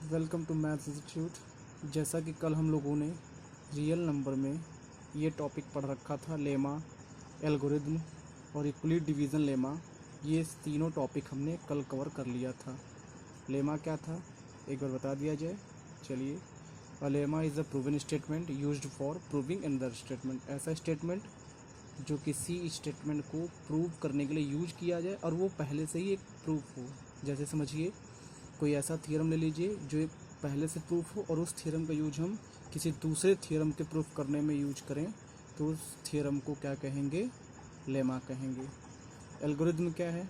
Welcome to maths institute. जैसा कि कल हम लोगों ने रियल नंबर में ये टॉपिक पढ़ रखा था, लेमा, एल्गोरिदम और यूक्लिड डिवीज़न लेमा। ये तीनों टॉपिक हमने कल कवर कर लिया था। लेमा क्या था एक बार बता दिया जाए। चलिए, a lemma is a proven statement used for proving another statement. ऐसा स्टेटमेंट जो किसी स्टेटमेंट को प्रूव करने के लिए यूज किया जाए और वो पहले से ही एक प्रूफ हो। जैसे समझिए, कोई ऐसा थ्योरम ले लीजिए जो एक पहले से प्रूफ हो और उस थ्योरम का यूज हम किसी दूसरे थ्योरम के प्रूफ करने में यूज करें तो उस थ्योरम को क्या कहेंगे? लेमा कहेंगे। एल्गोरिथम क्या है?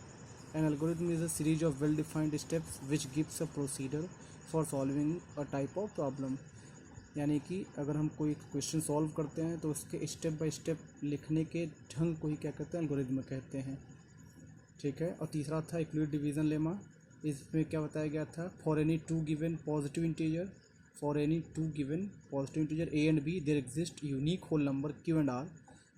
An algorithm is a series of well defined steps which gives a procedure for solving a type of problem. यानी कि अगर हम कोई क्वेश्चन सॉल्व करते हैं तो उसके स्टेप बाय स्टेप लिखने के ढंग को ही क्या कहते हैं? एल्गोरिथम कहते हैं। ठीक है। और तीसरा था यूक्लिड डिवीज़न लेमा। इसमें क्या बताया गया था? For any two given positive integer, for any two given positive integer a and b there exist unique whole number q and r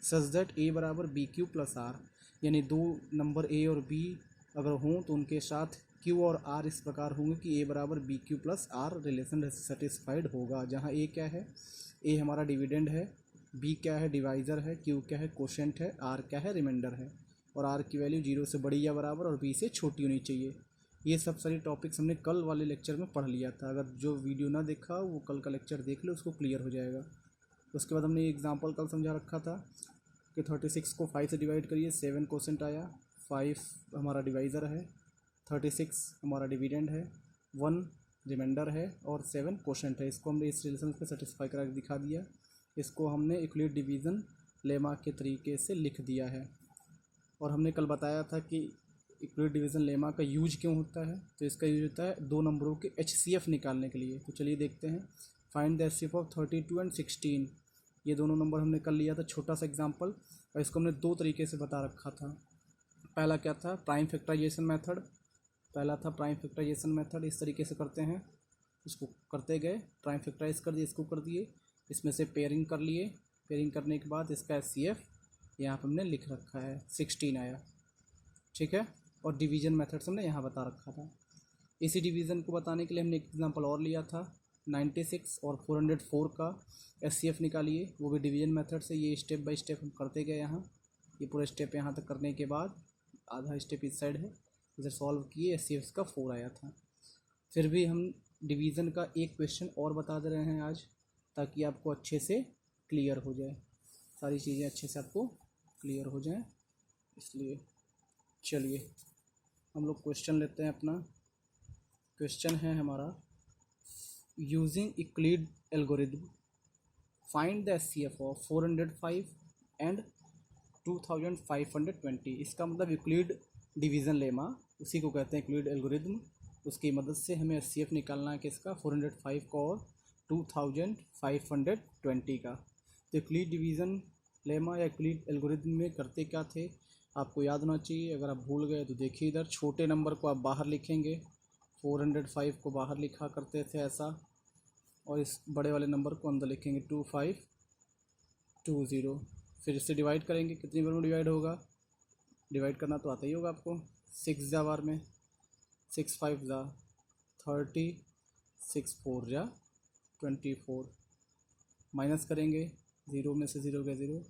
such that a बराबर बी क्यू प्लस आर। यानी दो number A और B अगर हों तो उनके साथ Q और आर इस प्रकार होंगे कि ए बराबर B Q plus R relation satisfied होगा। जहाँ ए क्या है? ए हमारा डिविडेंड है, बी क्या है? डिवाइज़र है, क्यू क्या है? कोशेंट है, आर क्या है? रिमाइंडर है। और आर की वैल्यू 0 से बड़ी या बराबर और बी से छोटी होनी चाहिए। ये सब सारी टॉपिक्स हमने कल वाले लेक्चर में पढ़ लिया था। अगर जो वीडियो ना देखा वो कल का लेक्चर देख ले, उसको क्लियर हो जाएगा। उसके बाद हमने एग्जांपल कल समझा रखा था कि 36 को 5 से डिवाइड करिए, 7 कोसेंट आया, 5 हमारा डिवाइज़र है, 36 हमारा डिविडेंड है, 1 रिमाइंडर है और 7 कोशेंट है। इसको हमने इस रिलेशन पे सेटिस्फाई करा के दिखा दिया। इसको हमने यूक्लिड डिवीज़न लेमा के तरीके से लिख दिया है। और हमने कल बताया था कि यूक्लिड डिवीज़न लेमा का यूज क्यों होता है। तो इसका यूज होता है दो नंबरों के HCF निकालने के लिए। तो चलिए देखते हैं। Find the HCF of 32 and 16। ये दोनों नंबर हमने कल लिया था, छोटा सा एग्जांपल, और इसको हमने दो तरीके से बता रखा था। पहला क्या था? Prime factorization method. पहला था प्राइम फैक्टराइजेशन मेथड। इस तरीके से करते हैं, इसको करते गए, प्राइम फैक्टराइज कर दिए, इसको कर दिए, इसमें से पेयरिंग कर लिए। पेयरिंग करने के बाद इसका HCF यहाँ पर हमने लिख रखा है, 16 आया। ठीक है। और डिवीज़न मेथड्स हमने यहाँ बता रखा था। इसी डिवीज़न को बताने के लिए हमने एक एग्जांपल और लिया था, 96 और 404 का HCF निकालिए, वो भी डिवीज़न मेथड से। ये स्टेप बाय स्टेप हम करते गए यहाँ। ये पूरा स्टेप यहाँ तक करने के बाद आधा स्टेप इस साइड है, इधर सॉल्व किए, HCF का 4 आया था। फिर भी हम डिवीज़न का एक क्वेश्चन और बता दे रहे हैं आज, ताकि आपको अच्छे से क्लियर हो जाए, सारी चीज़ें अच्छे से आपको क्लियर हो जाएं। इसलिए चलिए हम लोग क्वेश्चन लेते हैं अपना। क्वेश्चन है हमारा, using Euclid algorithm find the HCF of 405 and 2520। इसका मतलब यूक्लिड डिवीज़न लेमा, उसी को कहते हैं यूक्लिड एल्गोरिथम। उसकी मदद से हमें HCF निकालना है किसका? 405 का और 2520 का। तो यूक्लिड डिवीज़न लेमा या यूक्लिड एल्गोरिथम में करते क्या थे आपको याद होना चाहिए। अगर आप भूल गए तो देखिए, इधर छोटे नंबर को आप बाहर लिखेंगे, 405 को बाहर लिखा करते थे ऐसा, और इस बड़े वाले नंबर को अंदर लिखेंगे 2520। फिर इससे डिवाइड करेंगे, कितनी बार में डिवाइड होगा? डिवाइड करना तो आता ही होगा आपको, 6 जा बार में, 6 5 जा 30, 6 4 जा 24। माइनस करेंगे, 0 में से 0 गया 0,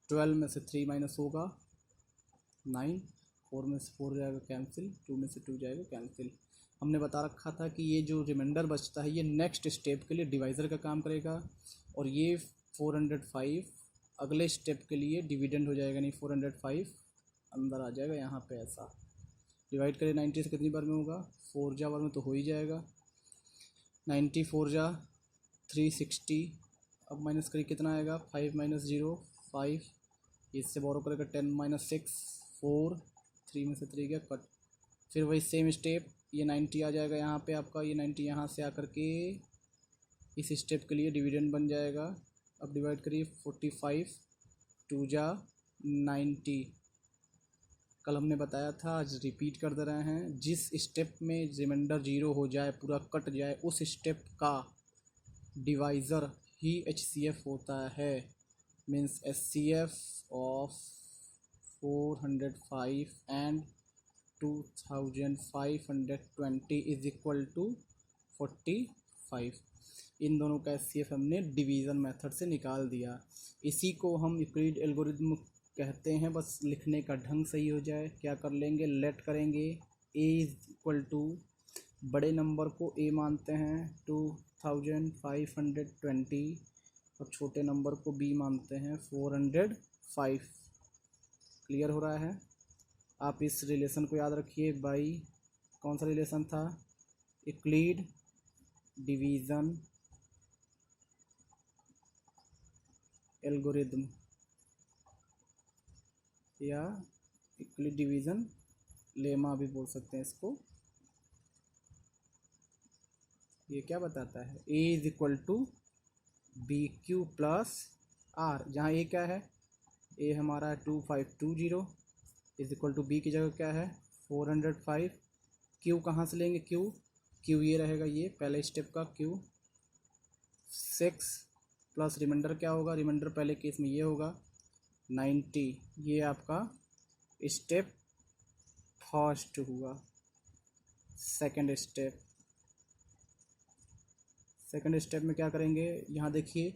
12 में से 3 माइनस होगा 9, 4 में से 4 जाएगा कैंसिल, 2 में से 2 जाएगा कैंसिल। हमने बता रखा था कि ये जो रिमाइंडर बचता है ये नेक्स्ट स्टेप के लिए डिवाइज़र का काम करेगा, और ये 405 अगले स्टेप के लिए डिविडेंड हो जाएगा। नहीं, 405 अंदर आ जाएगा यहाँ पे ऐसा। डिवाइड करें 90 से, कितनी बार में होगा? 4 जा बार में तो हो ही जाएगा। 90 4 जा 360। अब माइनस करिए, कितना आएगा? 5 माइनस 0 5, इससे बोरो करेगा 10 माइनस 6 4, 3 में से 3 गया कट। फिर वही सेम स्टेप, ये 90 आ जाएगा यहाँ पे आपका, ये 90 यहाँ से आकर के इस स्टेप के लिए डिविडेंड बन जाएगा। अब डिवाइड करिए, 45 2 जा 90। कल हमने बताया था, आज रिपीट कर दे रहे हैं, जिस स्टेप में रिमाइंडर 0 हो जाए, पूरा कट जाए, उस स्टेप का डिवाइज़र ही HCF होता है। Means HCF of 405 and 2520 is equal to 45। इन दोनों का HCF हमने डिवीज़न मेथड से निकाल दिया। इसी को हम यूक्लिड एल्गोरिथम कहते हैं। बस लिखने का ढंग सही हो जाए। क्या कर लेंगे, लेट करेंगे a इज इक्वल टू, बड़े नंबर को a मानते हैं 2520 और छोटे नंबर को b मानते हैं 405। क्लियर हो रहा है। आप इस रिलेशन को याद रखिए बाई, कौन सा रिलेशन था, यूक्लिड डिवीज़न एल्गोरिथम या यूक्लिड डिवीज़न लेमा भी बोल सकते हैं इसको। ये क्या बताता है, a is equal to B Q plus R, जहाँ a क्या है, a हमारा है 2520 इज इक्वल टू बी की जगह क्या है 405। q कहाँ से लेंगे, q ये रहेगा, ये पहले स्टेप का q 6 प्लस रिमाइंडर क्या होगा, रिमाइंडर पहले केस में ये होगा 90। ये आपका स्टेप फर्स्ट हुआ। सेकंड स्टेप में क्या करेंगे, यहाँ देखिए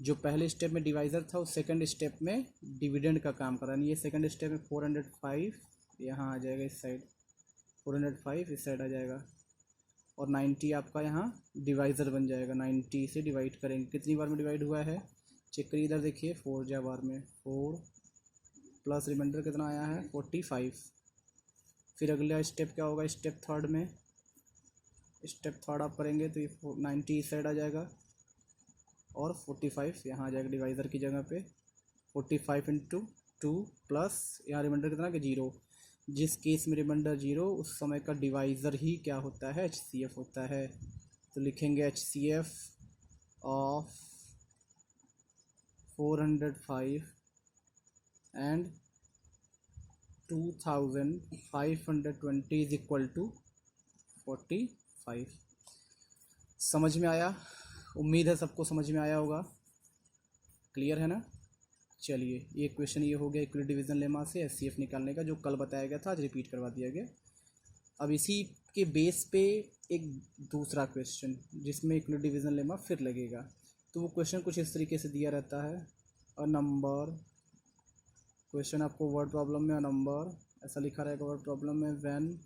जो पहले स्टेप में डिवाइज़र था उस सेकंड स्टेप में डिविडेंड का काम कर रहा है। ये सेकंड स्टेप में 405 यहाँ आ जाएगा, इस साइड 405 इस साइड आ जाएगा, और 90 आपका यहाँ डिवाइज़र बन जाएगा। 90 से डिवाइड करेंगे, कितनी बार में डिवाइड हुआ है चेक करिए, इधर देखिए 4 जा बार में 4 प्लस रिमाइंडर कितना आया है 45। फिर अगला स्टेप क्या होगा, स्टेप थर्ड में, स्टेप थर्ड आप करेंगे तो ये 90 इस साइड आ जाएगा और 45 यहाँ आ जाएगा डिवाइज़र की जगह पे। 45 इंटू 2 प्लस यहाँ रिमाइंडर कितना कि 0। जिस केस में रिमाइंडर 0 उस समय का डिवाइज़र ही क्या होता है, HCF होता है। तो लिखेंगे HCF of 405 and 2520 is equal to 45। समझ में आया, उम्मीद है सबको समझ में आया होगा। क्लियर है ना। चलिए ये क्वेश्चन ये हो गया यूक्लिड डिवीज़न लेमा से HCF निकालने का, जो कल बताया गया था, आज रिपीट करवा दिया गया। अब इसी के बेस पे एक दूसरा क्वेश्चन जिसमें यूक्लिड डिवीज़न लेमा फिर लगेगा। तो वो क्वेश्चन कुछ इस तरीके से दिया रहता है, अ नंबर, क्वेश्चन आपको वर्ड प्रॉब्लम में अ नंबर ऐसा लिखा रहेगा वर्ड प्रॉब्लम में, when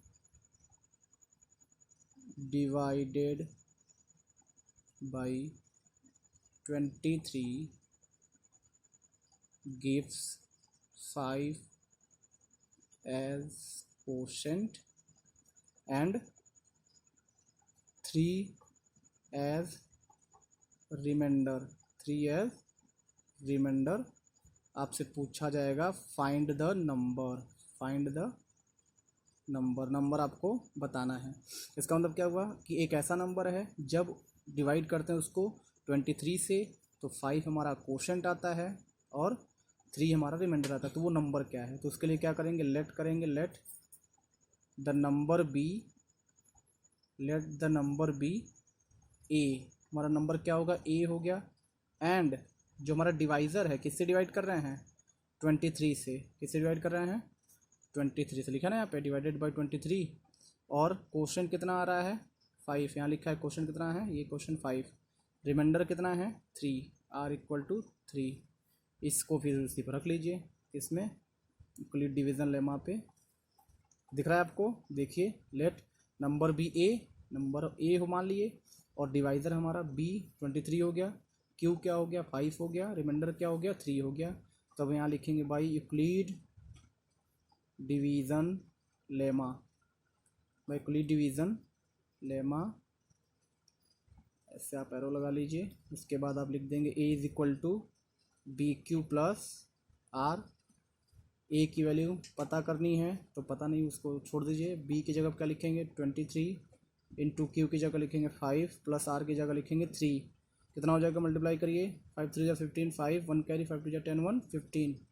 divided by 23 gives 5 as quotient and 3 as remainder, आपसे पूछा जाएगा फाइंड द नंबर आपको बताना है। इसका मतलब क्या हुआ कि एक ऐसा नंबर है जब डिवाइड करते हैं उसको 23 से तो 5 हमारा क्वोशेंट आता है और 3 हमारा रिमाइंडर आता है। तो वो नंबर क्या है, तो उसके लिए क्या करेंगे, लेट द नंबर बी ए, हमारा नंबर क्या होगा, ए हो गया। एंड जो हमारा डिवाइज़र है किससे डिवाइड कर रहे हैं, 23 से। किससे डिवाइड कर रहे हैं, 23 से, लिखा ना यहाँ पे डिवाइडेड बाई 23। और क्वोशेंट कितना आ रहा है 5, यहाँ लिखा है क्वोशेंट कितना है, ये क्वोशेंट 5, रिमाइंडर कितना है 3, आर इक्वल टू 3। इसको फिर उसी पर रख लीजिए, इसमें यूक्लिड डिवीज़न लेमा पे दिख रहा है आपको, देखिए लेट नंबर ए हो मान लिए, और डिवाइज़र हमारा बी 23 हो गया, क्यू क्या हो गया 5 हो गया, रिमाइंडर क्या हो गया 3 हो गया। तब यहाँ लिखेंगे बाई यूक्लिड डिवीज़न लेमा, ऐसे आप एरो लगा लीजिए। उसके बाद आप लिख देंगे a is equal to B Q plus r. A की वैल्यू पता करनी है तो पता नहीं, उसको छोड़ दीजिए। बी की जगह क्या लिखेंगे 23 इंटू क्यू की जगह लिखेंगे 5 प्लस आर की जगह लिखेंगे 3। कितना हो जाएगा, मल्टीप्लाई करिए, 5 3 जा 15, 5 1 कैरी, 5 2 जा 10 1 15।